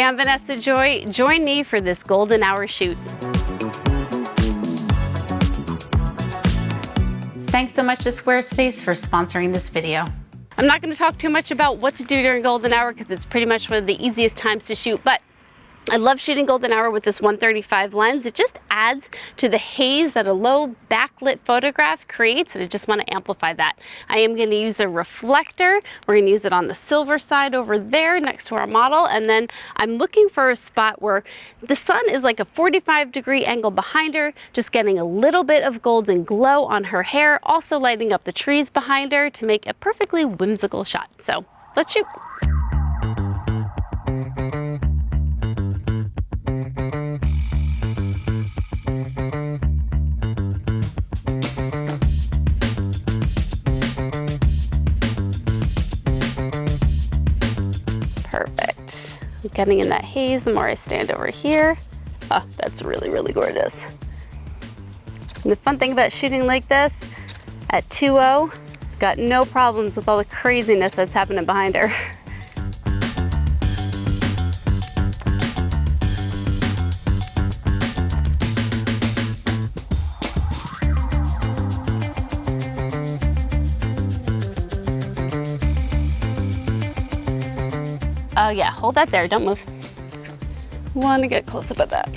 I'm Vanessa Joy. Join me for this golden hour shoot. Thanks so much to Squarespace for sponsoring this video. I'm not going to talk too much about what to do during golden hour because it's pretty much one of the easiest times to shoot, but I love shooting golden hour with this 135 lens. It just adds to the haze that a low backlit photograph creates, and I just want to amplify that. I am going to use a reflector. We're going to use it on the silver side over there next to our model, and then I'm looking for a spot where the sun is like a 45-degree angle behind her, just getting a little bit of golden glow on her hair, also lighting up the trees behind her to make a perfectly whimsical shot. So let's shoot. Perfect. I'm getting in that haze the more I stand over here. Oh, that's really, really gorgeous. And the fun thing about shooting like this at 2.0, got no problems with all the craziness that's happening behind her. Oh yeah, hold that there, don't move. Want to get close up at that.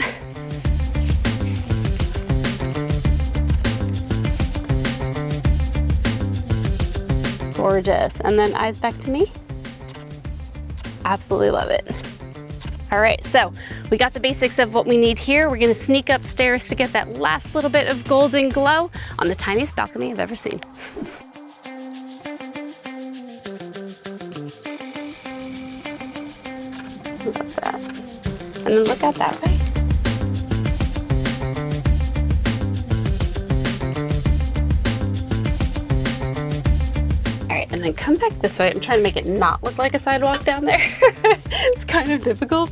Gorgeous. And then eyes back to me. Absolutely love it. All right, so we got the basics of what we need here. We're gonna sneak upstairs to get that last little bit of golden glow on the tiniest balcony I've ever seen. Look at that. And then look out that way. All right, and then come back this way. I'm trying to make it not look like a sidewalk down there. It's kind of difficult.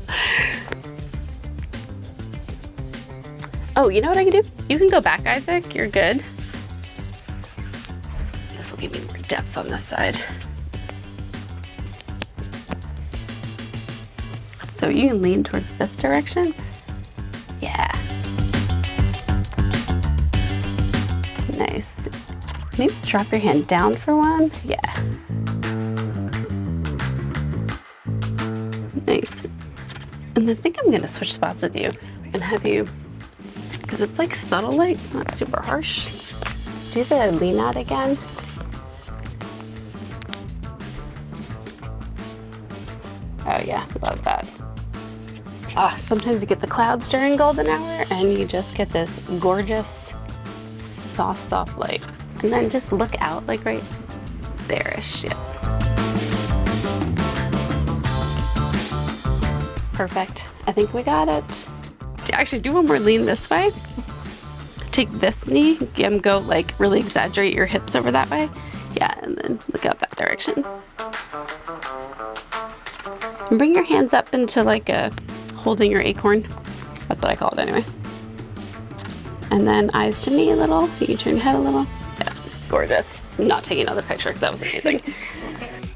Oh, you know what I can do? You can go back, Isaac. You're good. This will give me more depth on this side. So you can lean towards this direction. Yeah. Nice. Maybe drop your hand down for one. Yeah. Nice. And I think I'm gonna switch spots with you and have you, because it's like subtle light, it's not super harsh. Do the lean out again. Oh yeah, love that. Ah, sometimes you get the clouds during golden hour and you just get this gorgeous, soft, soft light. And then just look out like right there-ish, yeah. Perfect, I think we got it. Actually, do one more lean this way. Take this knee, go like really exaggerate your hips over that way. Yeah, and then look out that direction. And bring your hands up into like a holding your acorn. That's what I call it anyway. And then eyes to me a little. You can turn your head a little. Yeah, gorgeous. I'm not taking another picture because that was amazing.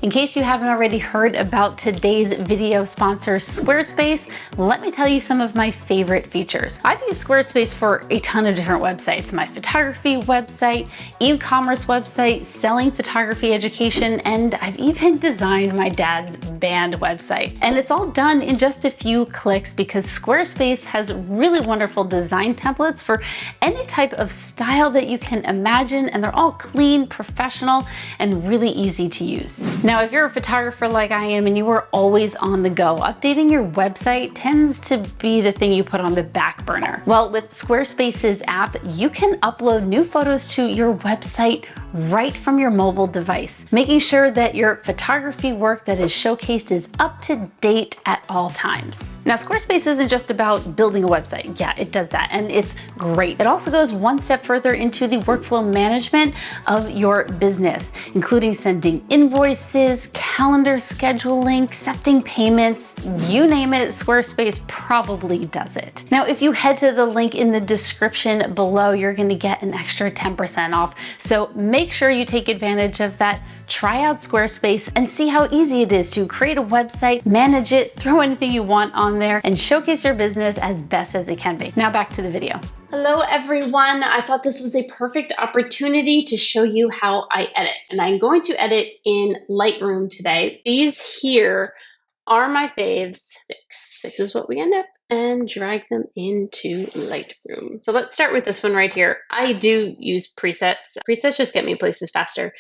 In case you haven't already heard about today's video sponsor, Squarespace, let me tell you some of my favorite features. I've used Squarespace for a ton of different websites. My photography website, e-commerce website, selling photography education, and I've even designed my dad's band website. And it's all done in just a few clicks because Squarespace has really wonderful design templates for any type of style that you can imagine, and they're all clean, professional, and really easy to use. Now, if you're a photographer like I am and you are always on the go, updating your website tends to be the thing you put on the back burner. Well, with Squarespace's app, you can upload new photos to your website right from your mobile device, making sure that your photography work that is showcased is up to date at all times. Now, Squarespace isn't just about building a website. Yeah, it does that, and it's great. It also goes one step further into the workflow management of your business, including sending invoices, calendar scheduling, accepting payments, you name it, Squarespace probably does it. Now, if you head to the link in the description below, you're gonna get an extra 10% off. So make make sure you take advantage of that. Try out Squarespace and see how easy it is to create a website, manage it, throw anything you want on there, and showcase your business as best as it can be. Now back to the video. Hello everyone. I thought this was a perfect opportunity to show you how I edit. And I'm going to edit in Lightroom today. These here are my faves. Six is what we end up, and drag them into Lightroom. So let's start with this one right here. I do use presets. Presets just get me places faster.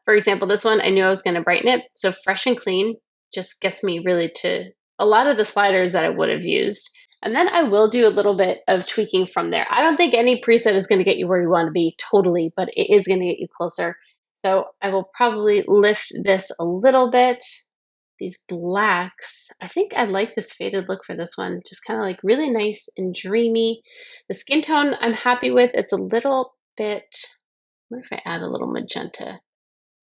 For example, this one, I knew I was going to brighten it. So fresh and clean just gets me really to a lot of the sliders that I would have used. And then I will do a little bit of tweaking from there. I don't think any preset is going to get you where you want to be totally, but it is going to get you closer. So I will probably lift this a little bit. These blacks, I think I like this faded look for this one. Just kind of like really nice and dreamy. The skin tone I'm happy with. It's a little bit, what if I add a little magenta?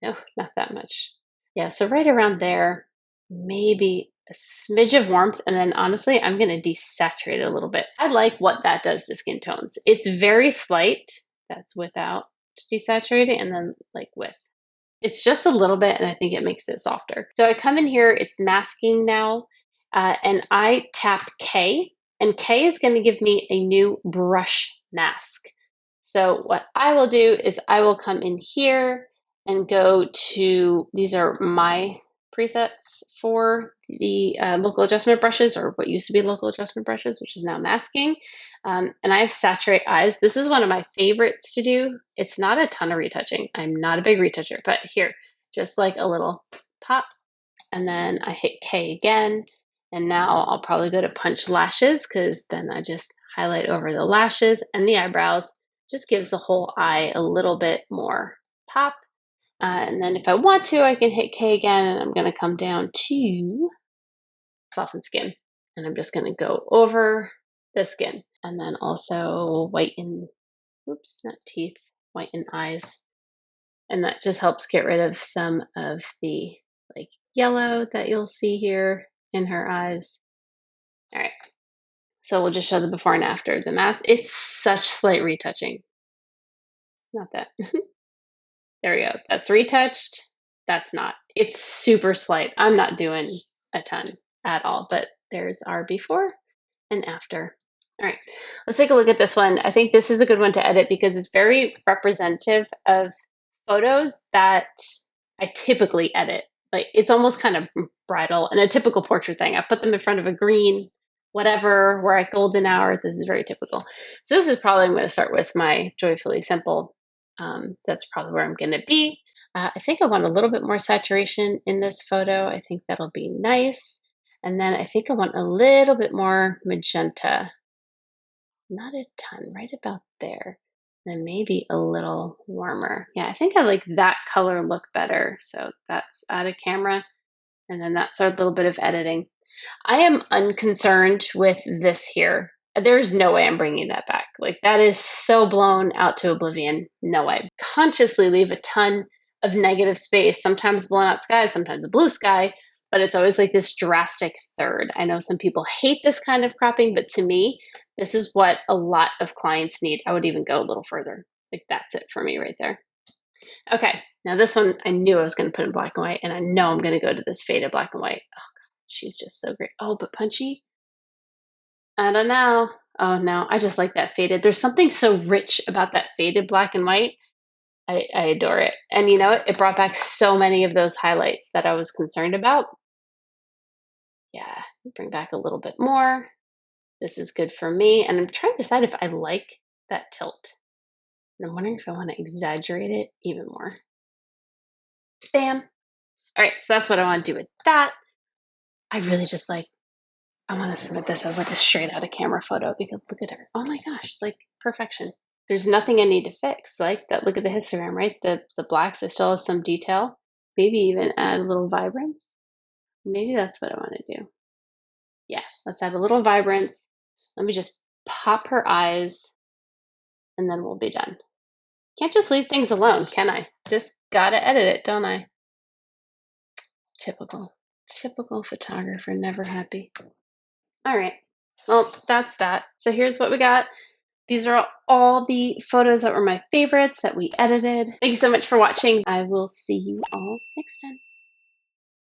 No, not that much. Yeah, so right around there, maybe a smidge of warmth. And then honestly, I'm going to desaturate it a little bit. I like what that does to skin tones. It's very slight. That's without desaturating, and then like with. It's just a little bit, and I think it makes it softer. So I come in here, it's masking now, and I tap K, and K is going to give me a new brush mask. So what I will do is I will come in here and go to, these are my presets for the local adjustment brushes, or what used to be local adjustment brushes, which is now masking. And I have saturate eyes. This is one of my favorites to do. It's not a ton of retouching. I'm not a big retoucher, but here, just like a little pop, and then I hit K again. And now I'll probably go to punch lashes, because then I just highlight over the lashes and the eyebrows. Just gives the whole eye a little bit more pop. And then if I want to, I can hit K again, and I'm going to come down to soften skin. And I'm just going to go over the skin, and then also whiten, oops, not teeth, whiten eyes. And that just helps get rid of some of the like yellow that you'll see here in her eyes. All right. So we'll just show the before and after. The mask, it's such slight retouching. Not that. There we go. That's retouched. That's not. It's super slight. I'm not doing a ton at all, but there's our before and after. All right, let's take a look at this one. I think this is a good one to edit because it's very representative of photos that I typically edit. Like, it's almost kind of bridal and a typical portrait thing. I put them in front of a green, whatever, we're at golden hour. This is very typical. So this is probably, I'm going to start with my Joyfully Simple. That's probably where I'm going to be. I think I want a little bit more saturation in this photo. I think that'll be nice. And then I think I want a little bit more magenta. Not a ton, right about there. And maybe a little warmer. Yeah, I think I like that color look better. So that's out of camera. And then that's our little bit of editing. I am unconcerned with this here. There's no way I'm bringing that back. Like, that is so blown out to oblivion. No way. Consciously leave a ton of negative space, sometimes blown out sky, sometimes a blue sky, but it's always like this drastic third. I know some people hate this kind of cropping, but to me, this is what a lot of clients need. I would even go a little further. Like, that's it for me right there. Okay, now this one I knew I was going to put in black and white, and I know I'm going to go to this faded black and white. Oh, God, she's just so great. Oh, but punchy? I don't know. Oh, no, I just like that faded. There's something so rich about that faded black and white. I adore it. And you know what? It brought back so many of those highlights that I was concerned about. Yeah, bring back a little bit more. This is good for me. And I'm trying to decide if I like that tilt. And I'm wondering if I want to exaggerate it even more. Bam. All right, so that's what I want to do with that. I really just like, I want to submit this as like a straight out of camera photo, because look at her. Oh my gosh, like perfection. There's nothing I need to fix. Like that, look at the histogram, right? The blacks, it still has some detail. Maybe even add a little vibrance. Maybe that's what I want to do. Yeah, let's add a little vibrance. Let me just pop her eyes, and then we'll be done. Can't just leave things alone, can I? Just gotta edit it, don't I? Typical photographer, never happy. All right, well, that's that. So here's what we got. These are all the photos that were my favorites that we edited. Thank you so much for watching. I will see you all next time.